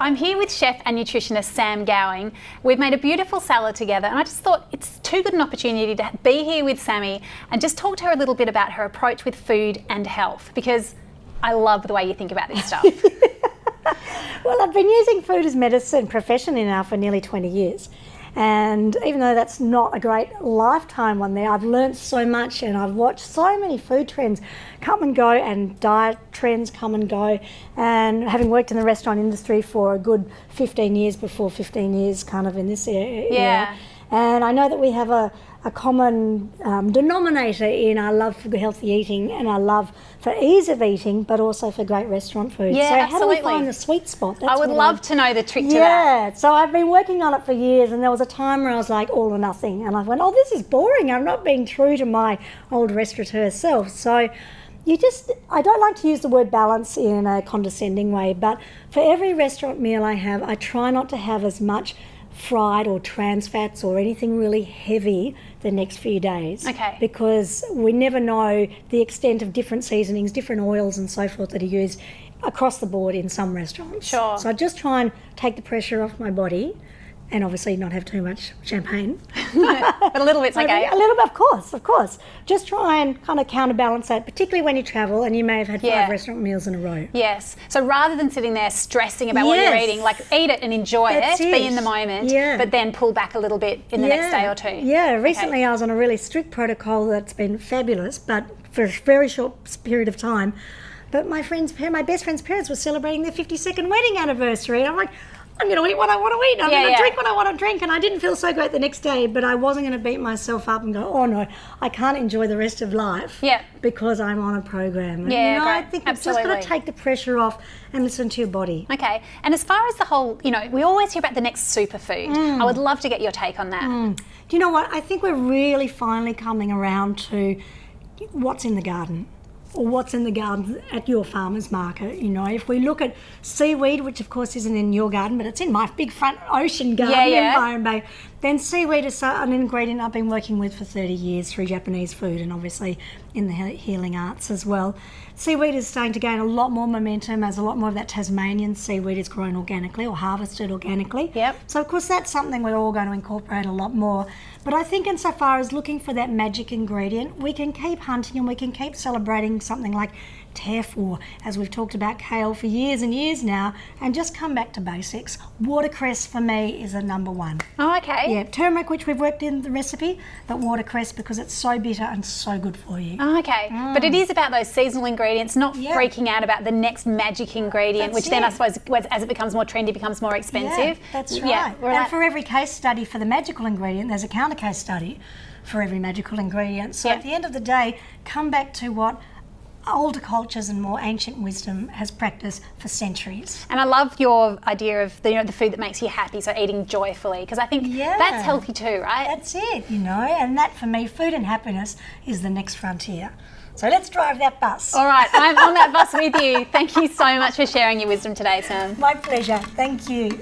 I'm here with chef and nutritionist Sam Gowing. We've made a beautiful salad together, and I just thought it's too good an opportunity to be here with Sammy and just talk to her a little bit about her approach with food and health, because I love the way you think about this stuff. Well, I've been using food as medicine professionally now for nearly 20 years. And even though that's not a great lifetime one there, I've learned so much, and I've watched so many food trends come and go and diet trends come and go. And having worked in the restaurant industry for a good 15 years before 15 years kind of in this area. Yeah. And I know that we have a common denominator in our love for healthy eating and our love for ease of eating, but also for great restaurant food. Yeah, so absolutely. how do we find the sweet spot? I would love to know the trick to that. Yeah, so I've been working on it for years, and there was a time where I was like all or nothing, and I went, oh, this is boring. I'm not being true to my old restaurateur self. So I don't like to use the word balance in a condescending way, but for every restaurant meal I have, I try not to have as much fried or trans fats or anything really heavy the next few days. Okay. Because we never know the extent of different seasonings, different oils and so forth that are used across the board in some restaurants. Sure. So I just try and take the pressure off my body, and obviously not have too much champagne. But a little bit's okay. A little bit, of course. Just try and kind of counterbalance that, particularly when you travel and you may have had 5 restaurant meals in a row. Yes. So rather than sitting there stressing about what you're eating, like eat it and enjoy it, be in the moment, but then pull back a little bit in the next day or two. Yeah, recently I was on a really strict protocol that's been fabulous, but for a very short period of time. But my best friend's parents were celebrating their 52nd wedding anniversary, and I'm like, I'm going to eat what I want to eat. I'm going to drink what I want to drink. And I didn't feel so great the next day, but I wasn't going to beat myself up and go, oh no, I can't enjoy the rest of life because I'm on a program. And, I think you've just got to take the pressure off and listen to your body. Okay. And as far as the whole, we always hear about the next superfood. I would love to get your take on that. Do you know what? I think we're really finally coming around to what's in the garden, or what's in the garden at your farmer's market. If we look at seaweed, which of course isn't in your garden, but it's in my big front ocean garden in Byron Bay, then seaweed is an ingredient I've been working with for 30 years through Japanese food and obviously in the healing arts as well. Seaweed is starting to gain a lot more momentum as a lot more of that Tasmanian seaweed is grown organically or harvested organically. Yep. So of course that's something we're all going to incorporate a lot more. But I think insofar as looking for that magic ingredient, we can keep hunting and we can keep celebrating something like teff, or as we've talked about, kale for years and years now, and just come back to basics. Watercress for me is a number one. Oh, okay. Yeah, turmeric, which we've worked in the recipe, but watercress because it's so bitter and so good for you. Oh, okay. But it is about those seasonal ingredients, not freaking out about the next magic ingredient, which then I suppose as it becomes more trendy, becomes more expensive. Yeah, that's right. And for every case study for the magical ingredient, there's a counter case study for every magical ingredient. So at the end of the day, come back to what older cultures and more ancient wisdom has practiced for centuries. And I love your idea of the food that makes you happy, so eating joyfully, because I think that's healthy too, right? That's it, and that for me, food and happiness is the next frontier. So let's drive that bus. All right, I'm on that bus with you. Thank you so much for sharing your wisdom today, Sam. My pleasure. Thank you.